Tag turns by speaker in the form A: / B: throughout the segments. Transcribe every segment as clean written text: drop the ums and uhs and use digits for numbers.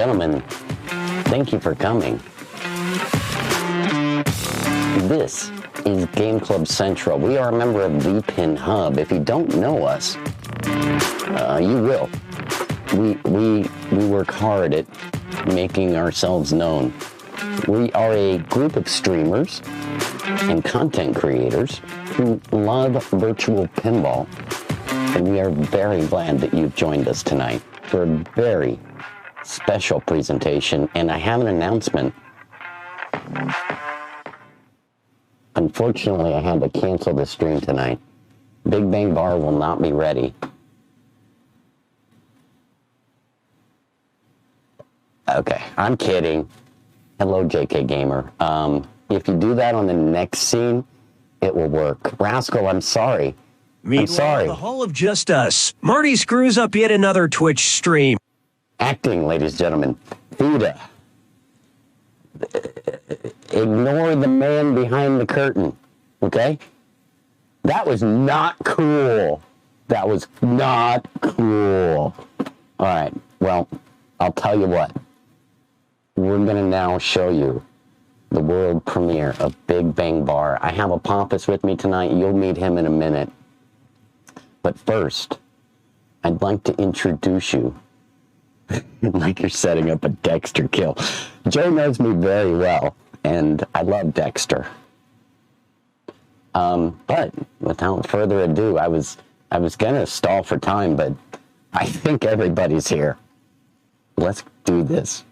A: gentlemen, thank you for coming. This is Game Club Central. We are a member of VPin Hub. If you don't know us, you will. We work hard at making ourselves known. We are a group of streamers and content creators who love virtual pinball, and we are very glad that you've joined us tonight for a very special presentation. And I have an announcement. Unfortunately, I had to cancel the stream tonight. Big Bang Bar will not be ready. Okay, I'm kidding. Hello, JK Gamer. If you do that on the next scene, it will work. Rascal, I'm sorry. I'm sorry.
B: The Hall of Just Us. Marty screws up yet another Twitch stream.
A: Acting, ladies and gentlemen. Vita. Ignore the man behind the curtain, okay? That was not cool. That was not cool. All right, well, I'll tell you what. We're going to now show you the world premiere of Big Bang Bar. I have Apophis with me tonight. You'll meet him in a minute. But first, I'd like to introduce you like you're setting up a Dexter kill. Joe knows me very well, and I love Dexter. But without further ado, I was gonna stall for time, but I think everybody's here. Let's do this.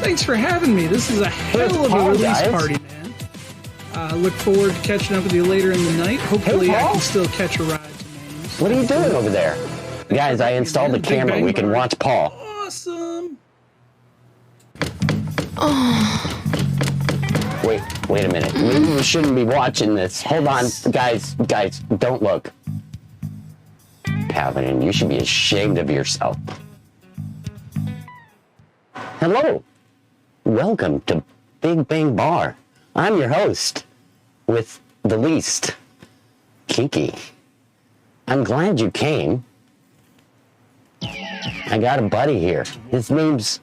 C: Thanks for having me. This is a hell of a release party, man. Look forward to catching up with you later in the night. Hopefully I can still catch a ride to Maine.
A: What are you doing over there? Guys, I installed the camera. We can watch Paul.
C: Awesome.
D: Oh.
A: Wait a minute. Maybe we shouldn't be watching this. Hold on, guys, don't look. Paladin, you should be ashamed of yourself. Hello. Welcome to Big Bang Bar. I'm your host with the least, Kiki. I'm glad you came. I got a buddy here. His name's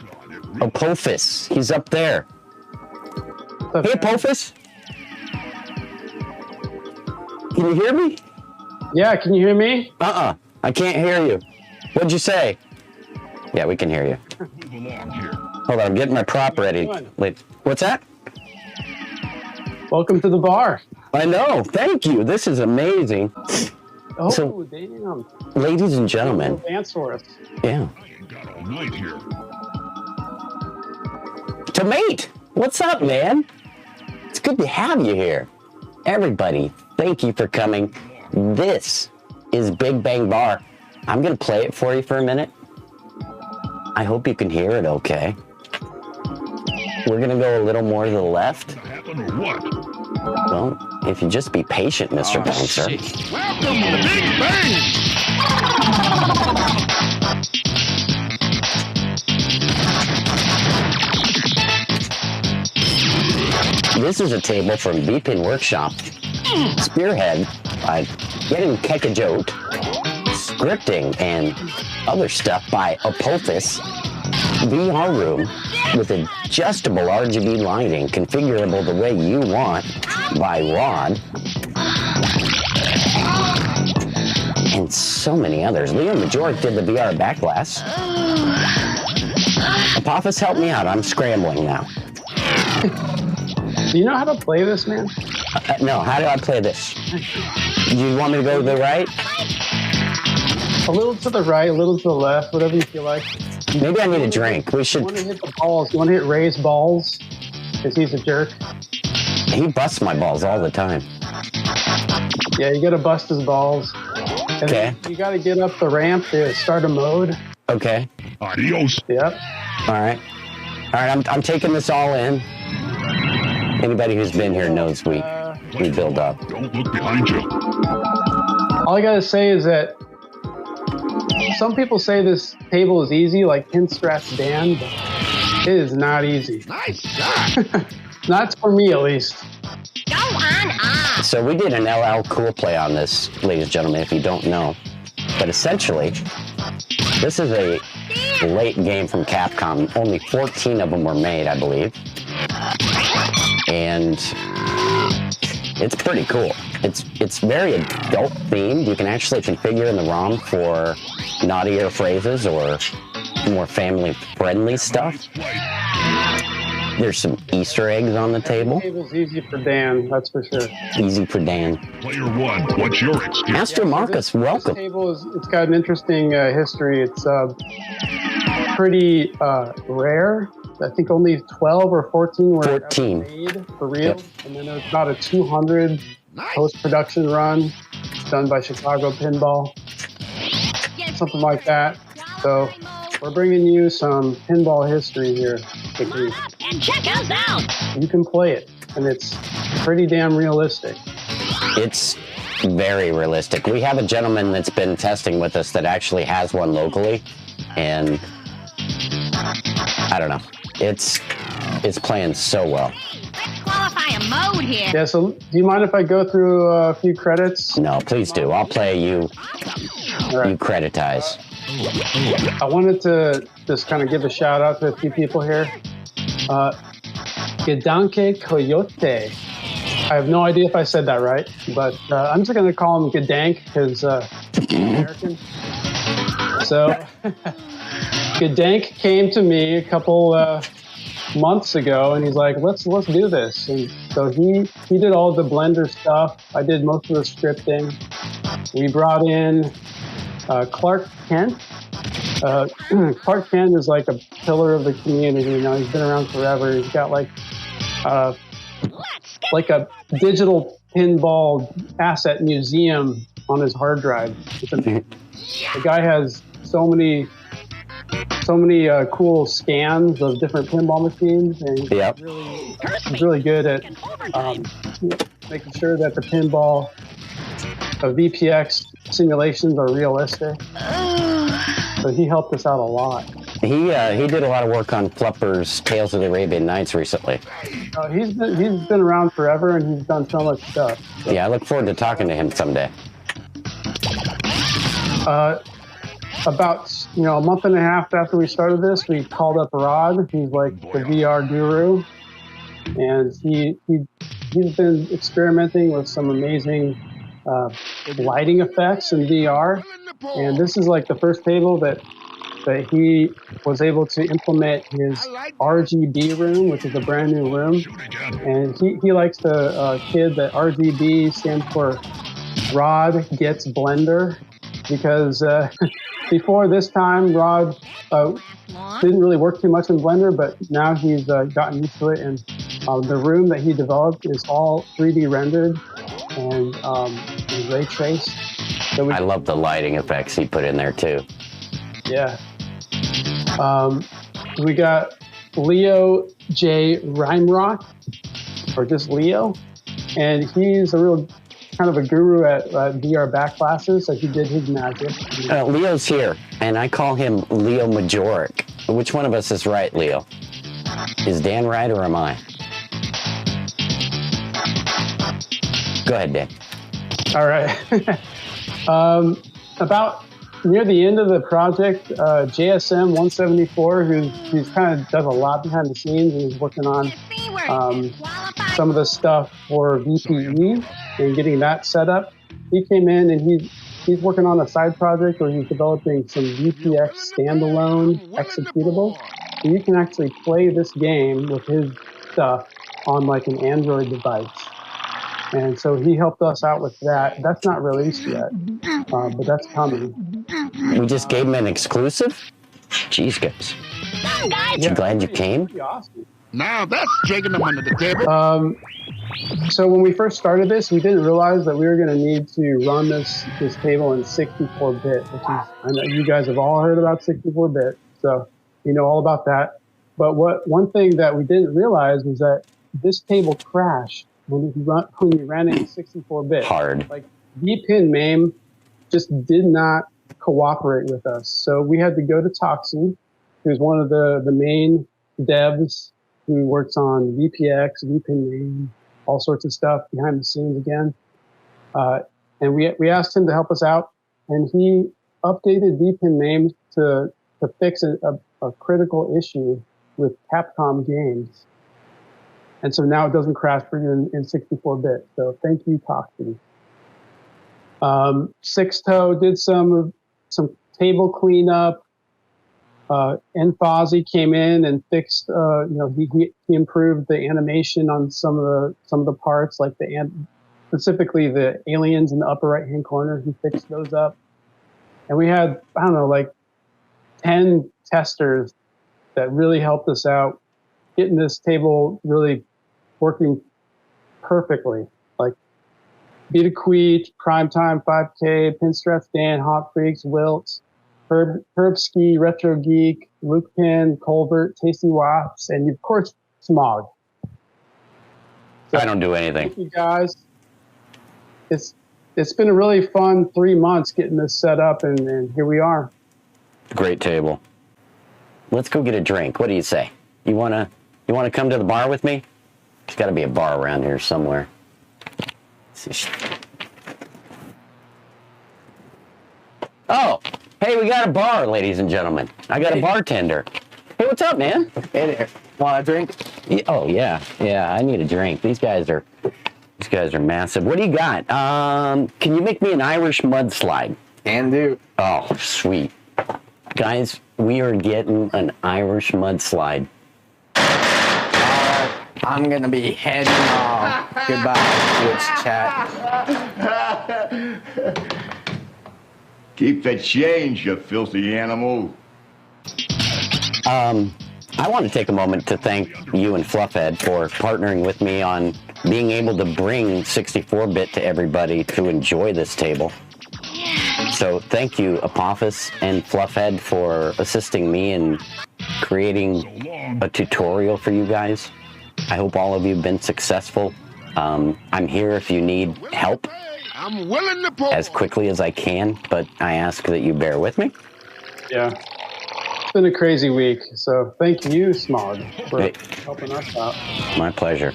A: Apophis. He's up there. Hey, Apophis. Can you hear me?
E: Yeah, can you hear me?
A: I can't hear you. What'd you say? Yeah, we can hear you. Hold on, I'm getting my prop ready. Wait, what's that?
E: Welcome to the bar.
A: I know, thank you. This is amazing.
E: Oh,
A: So-
E: damn.
A: Ladies and gentlemen,
E: Dance for us.
A: yeah.
D: I ain't got all night here.
A: Tomate, what's up, man? It's good to have you here. Everybody, thank you for coming. This is Big Bang Bar. I'm going to play it for you for a minute. I hope you can hear it okay. We're going to go a little more to the left.
D: Happen or what?
A: Well, if you just be patient, Mr. Bouncer.
D: Welcome to Big Bang!
A: This is a table from VPin Workshop. Spearhead by getting Kekajot, scripting and other stuff by Apophis. VR room with adjustable RGB lighting, configurable the way you want by Rod. And so many others. Leo Majoric did the VR backglass. Apophis, help me out. I'm scrambling now.
E: Do you know how to play this, man?
A: No, how do I play this? You want me to go to the right?
E: A little to the right, a little to the left, whatever you feel like.
A: Maybe I need a drink. We
E: You
A: should.
E: want to hit the balls. You want to hit Ray's balls because he's a jerk.
A: He busts my balls all the time.
E: Yeah, you got to bust his balls. And
A: Okay.
E: You got to get up the ramp to start a mode.
A: Okay.
D: Adios.
E: Yep.
A: All right. All right. I'm taking this all in. Anybody who's been here knows we build up.
D: Don't look behind you.
E: All I got to say is that some people say this table is easy, like Pin Scratch Dan, but it is not easy.
D: Nice shot.
E: Not for me, at least.
A: So we did an LL Cool Play on this, ladies and gentlemen, if you don't know. But essentially, this is a late game from Capcom. Only 14 of them were made, I believe. And it's pretty cool. It's very adult themed. You can actually configure in the ROM for naughtier phrases or more family friendly stuff. There's some Easter eggs on the table.
E: The table's easy for Dan, that's for sure.
A: Easy for Dan.
D: Player one, what's your excuse?
A: Master Marcus,
E: This
A: welcome.
E: table it's got an interesting history. It's pretty rare. I think only 12 or 14 were ever
A: 14.
E: made for real.
A: Yep.
E: And then there's about a 200 post-production run done by Chicago Pinball, something like that. So we're bringing you some pinball history here.
F: And check us out!
E: You can play it, and it's pretty damn realistic.
A: It's very realistic. We have a gentleman that's been testing with us that actually has one locally, and I don't know. It's playing so well.
F: Let's qualify a mode here.
E: Yeah, so do you mind if I go through a few credits?
A: No, please do. I'll play you.
E: All
A: You
E: right.
A: creditize.
E: I wanted to just kind of give a shout out to a few people here. Gedanke Coyote. I have no idea if I said that right, but I'm just going to call him Gedank because American. So Gedank came to me a couple months ago, and he's like, "Let's do this." And so he did all the Blender stuff. I did most of the scripting. We brought in Clark Kent. Clark Kent is like a pillar of the community. You know, he's been around forever. He's got like a digital pinball asset museum on his hard drive. The guy has so many cool scans of different pinball machines, and
A: Yep.
E: he's really good at making sure that the pinball VPX simulations are realistic. So he helped us out a lot.
A: He did a lot of work on Flupper's Tales of the Arabian Nights recently.
E: He's been around forever, and he's done so much stuff.
A: Yeah, I look forward to talking to him someday.
E: About a month and a half after we started this, we called up Rod. He's like the VR guru, and he's been experimenting with some amazing lighting effects in VR. And this is like the first table that he was able to implement his RGB room, which is a brand new room. And he likes to kid that RGB stands for Rod gets Blender because before this time, Rod didn't really work too much in Blender, but now he's gotten used to it. And the room that he developed is all 3D rendered and ray traced. So
A: I love the lighting effects he put in there too.
E: Yeah. We got Leo J. Rhymerock, or just Leo, and he's a real kind of a guru at VR back classes, so he did his magic.
A: Leo's here, and I call him Leo Majoric. Which one of us is right, Leo? Is Dan right, or am I? Go ahead, Dan.
E: All right. About near the end of the project, JSM 174, who's kind of does a lot behind the scenes, and is working on some of the stuff for VPE and getting that set up. He came in and he's working on a side project where he's developing some VPX standalone executable. So you can actually play this game with his stuff on like an Android device. And so he helped us out with that. That's not released yet, but that's coming.
A: We just gave him an exclusive? Jeez, guys.
E: Yeah.
A: Glad you came?
E: Pretty awesome.
D: Now that's taking them under the table.
E: So when we first started this, we didn't realize that we were going to need to run this table in 64-bit, which is, I know you guys have all heard about 64-bit, so you know all about that. But one thing that we didn't realize was that this table crashed when you ran it in 64-bit.
A: Hard.
E: Like VPin MAME just did not cooperate with us. So we had to go to Toxin, who's one of the main devs who works on VPX, VPin MAME, all sorts of stuff behind the scenes again. And we asked him to help us out, and he updated VPin MAME to fix a critical issue with Capcom games. And so now it doesn't crash for you in 64-bit. So thank you, Toxin. Sixto did some table cleanup. Enfozzy came in and fixed. He improved the animation on some of the parts, like specifically the aliens in the upper right hand corner. He fixed those up, and we had like 10 testers that really helped us out getting this table really working perfectly. Like Beta Queet, Primetime 5K, Pinstrap Dan, Hot Freaks, Wilt, Herbski, Retro Geek, Luke Pin, Colbert, Tasty Wops, and of course Smog. So,
A: I don't do anything.
E: thank you guys. It's been a really fun 3 months getting this set up, and here we are.
A: Great table. Let's go get a drink. What do you say? You wanna come to the bar with me? There's got to be a bar around here somewhere. Oh, hey, we got a bar, ladies and gentlemen. I got a bartender. Hey, what's up, man?
G: Hey there. Want a drink?
A: Oh yeah, I need a drink. These guys are massive. What do you got? Can you make me an Irish mudslide?
G: Can do.
A: Oh, sweet. Guys, we are getting an Irish mudslide.
G: I'm gonna be heading off. Goodbye, Twitch chat.
H: Keep the change, you filthy animal.
A: I want to take a moment to thank you and Fluffhead for partnering with me on being able to bring 64-bit to everybody to enjoy this table. So thank you, Apophis and Fluffhead, for assisting me in creating a tutorial for you guys. I hope all of you have been successful. I'm here if you need help
D: I'm willing to pull.
A: as quickly as I can, but I ask that you bear with me.
E: Yeah. It's been a crazy week, so thank you, Smog, for
A: Hey.
E: helping us out.
A: My pleasure.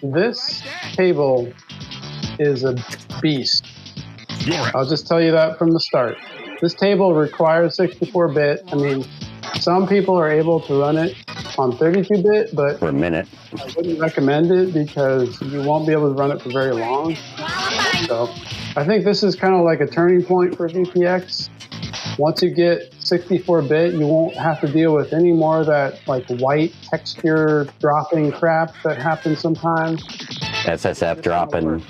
E: This table is a beast.
D: You're
E: I'll just tell you that from the start. This table requires 64-bit. I mean, some people are able to run it on 32-bit, but
A: For a minute.
E: I wouldn't recommend it because you won't be able to run it for very long. So I think this is kind of like a turning point for VPX. Once you get 64-bit, you won't have to deal with any more of that like white texture dropping crap that happens sometimes
A: SSF dropping.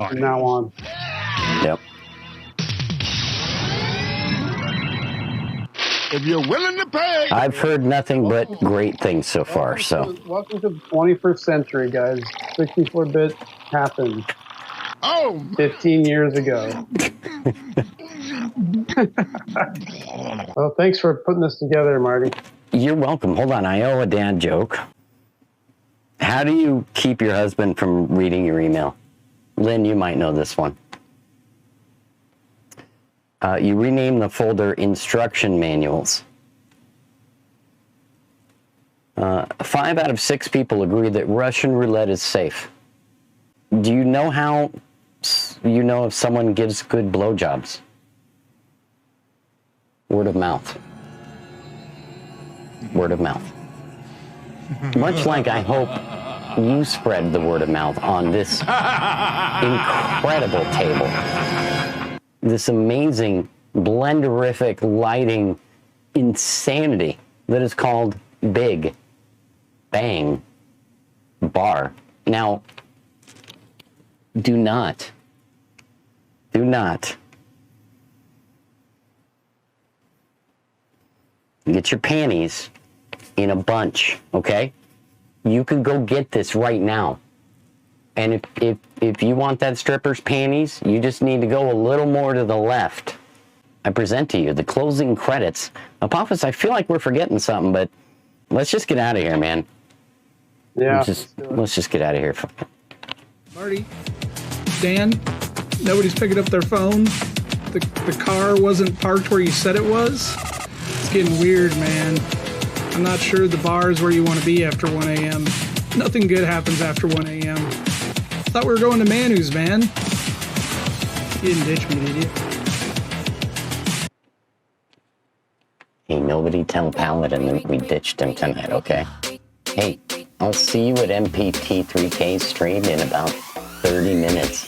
E: from now on.
A: Yep.
D: If you're willing to pay.
A: I've heard nothing but great things so far, so.
E: Welcome to the 21st century, guys. 64-bit happened.
D: Oh,
E: 15 years ago. Well, thanks for putting this together, Marty.
A: You're welcome. Hold on, I owe a dad joke. How do you keep your husband from reading your email? Lynn, you might know this one. You rename the folder Instruction Manuals. 5 out of 6 people agree that Russian roulette is safe. Do you know how you know if someone gives good blowjobs? Word of mouth. Word of mouth. Much like I hope you spread the word of mouth on this incredible table. This amazing, blenderific lighting insanity that is called Big Bang Bar. Now, do not get your panties in a bunch, okay? You can go get this right now. And if you want that stripper's panties, you just need to go a little more to the left. I present to you the closing credits. Apophis, I feel like we're forgetting something, but let's just get out of here, man.
E: Yeah.
A: Let's just get out of here.
C: Marty, Dan, nobody's picking up their phone. The car wasn't parked where you said it was. It's getting weird, man. I'm not sure the bar is where you want to be after 1 a.m. Nothing good happens after 1 a.m. Thought we were going to Manu's, man. You didn't ditch me, did you?
A: Hey, nobody tell Paladin that we ditched him tonight, okay? Hey, I'll see you at MPT3K's stream in about 30 minutes.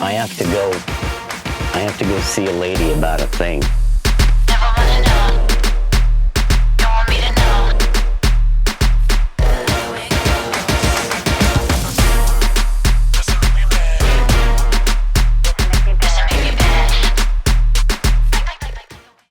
A: I have to go see a lady about a thing.